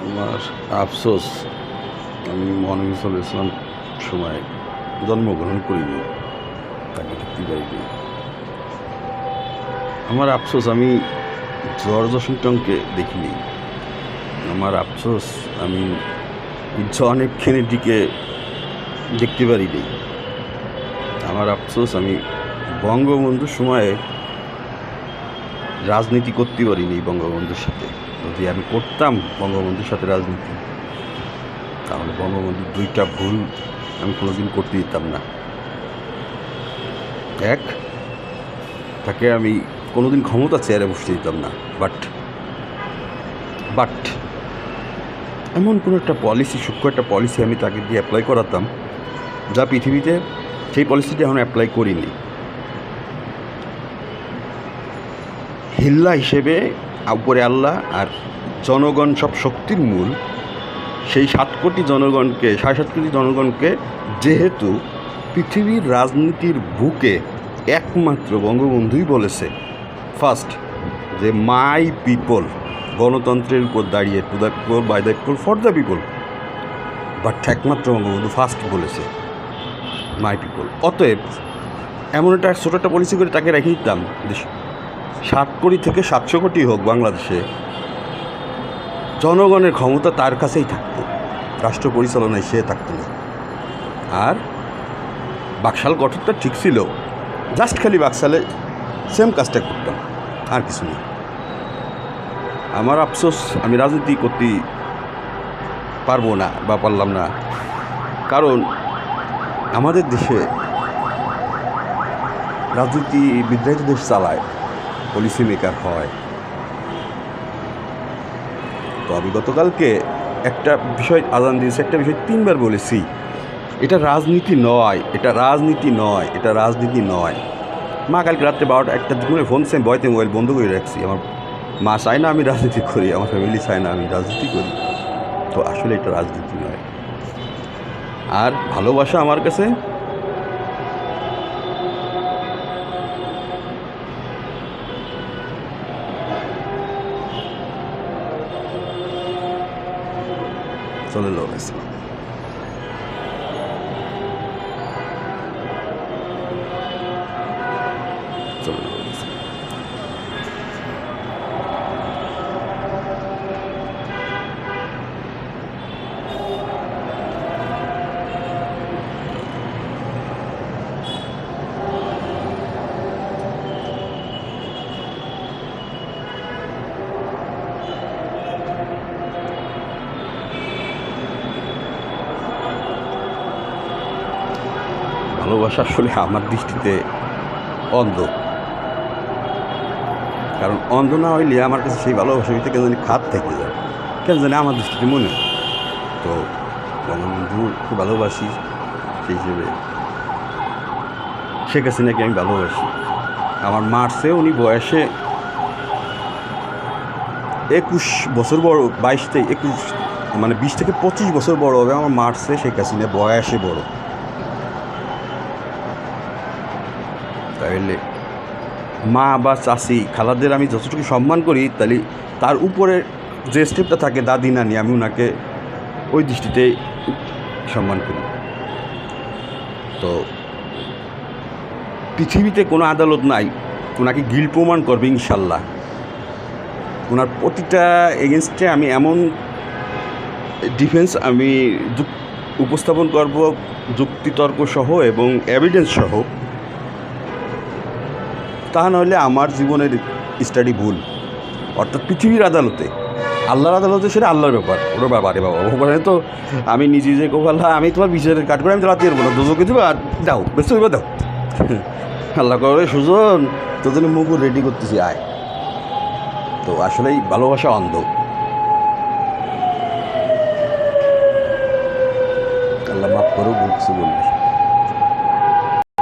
আমার আফসোস, আমি মনিরুল ইসলাম সময় জন্মগ্রহণ করিনি, তাকে দেখতে পাইনি। আমার আফসোস, আমি জর্জ ওয়াশিংটনকে দেখিনি। আমার আফসোস, আমি জন এফ কেনেডিকে দেখতে পারিনি। আমার আফসোস, আমি বঙ্গবন্ধুর সময়ে রাজনীতি করতে পারিনি বঙ্গবন্ধুর সাথে। যদি আমি করতাম বঙ্গবন্ধুর সাথে রাজনীতি, তাহলে বঙ্গবন্ধুর দুইটা ভুল আমি কোনোদিন করতে দিতাম না। এক, তাকে আমি কোনোদিন ক্ষমতা চেয়ারে বসতে দিতাম না। বাট এমন কোনো একটা পলিসি, সূক্ষ্ম একটা পলিসি আমি তাকে দিয়ে অ্যাপ্লাই করাতাম, যা পৃথিবীতে সেই পলিসিটি এখন অ্যাপ্লাই করিনি। হিল্লা হিসেবে উপরে আল্লাহ আর জনগণ সব শক্তির মূল, সেই 7 কোটি জনগণকে, 7.5 কোটি জনগণকে, যেহেতু পৃথিবীর রাজনীতির বুকে একমাত্র বঙ্গবন্ধুই বলেছে ফার্স্ট যে মাই পিপল, গণতন্ত্রের উপর দাঁড়িয়ে, to the people, by the people, for the people. But একমাত্র বঙ্গবন্ধু ফার্স্ট বলেছে মাই পিপল। অতএব এমন একটা ছোটো একটা পলিসি করে তাকে রেখে দিতাম, 7 কোটি থেকে 700 কোটি হোক বাংলাদেশে, জনগণের ক্ষমতা তার কাছেই থাকতো, রাষ্ট্র পরিচালনায় সে থাকতো না। আর বাকশাল গঠনটা ঠিক ছিল, জাস্ট খালি বাকশালে সেম কাজটা করতাম, আর কিছু নেই। আমার আফসোস, আমি রাজনীতি করতে পারবো না বা পারলাম না, কারণ আমাদের দেশে রাজনীতিবিদরাই তো দেশ চালায়, পলিসি মেকার হয়। তো আমি গতকালকে একটা বিষয় আজান দিয়েছি, একটা বিষয় 3 বার বলেছি, এটা রাজনীতি নয়, এটা রাজনীতি নয়, এটা রাজনীতি নয়। মা কালকে রাত্রে 12টা 1টার দিকে ফোন সেম ভয়তে মোবাইল বন্ধ করে রাখছি। আমার মা চায় না আমি রাজনীতি করি, আমার ফ্যামিলি চায় না আমি রাজনীতি করি। তো আসলে এটা রাজনীতি নয়। আর ভালোবাসা আমার কাছে সাল্লাল্লাহু আলাইহি ওয়াসাল্লাম। ভালোবাসা আসলে আমার দৃষ্টিতে অন্ধ, কারণ অন্ধ না হইলে আমার কাছে সেই ভালোবাসা হইতে কেন জানি খাত থেকে যায়, কেন জানি আমার দৃষ্টিতে মনে। তো বঙ্গবন্ধুকে ভালোবাসি, সেই হিসেবে শেখ হাসিনাকে আমি ভালোবাসি। আমার মার্চে উনি বয়সে 21 বছর বড়, 22 থেকে 21, মানে 20 থেকে 25 বছর বড় হবে আমার মার্চে শেখ হাসিনা বয়সে বড়। তাহলে মা বা চাষি খালাদের আমি যতটুকু সম্মান করি, তাহলে তার উপরে যে স্টেপটা থাকে দাদি নানি, আমি ওনাকে ওই দৃষ্টিতে সম্মান করি। তো পৃথিবীতে কোনো আদালত নাই ওনাকে গিল প্রমাণ করবে ইনশাল্লাহ। ওনার প্রতিটা এগেনস্টে আমি এমন ডিফেন্স আমি উপস্থাপন করব, যুক্তিতর্ক সহ এবং এভিডেন্স সহ, তা নাহলে আমার জীবনের স্টাডি ভুল। অর্থাৎ পৃথিবীর আদালতে, আল্লাহর আদালতে, সেটা আল্লাহর ব্যাপার, ওর ব্যাপারে বাবা ওখানে তো আমি নিজে যে কোভাল্লা আমি তোমার বিচারের কাট করে আমি তো রাতে এরবো না, দুজোকে দেবো আর দাও, বেশ হইবা দাও। আল্লাহ করে সুজন তোদের মুখ রেডি করতেছি আয়। তো আসলেই ভালোবাসা অন্ধ। আল্লাহ মাফ করেও বলছি বলবি।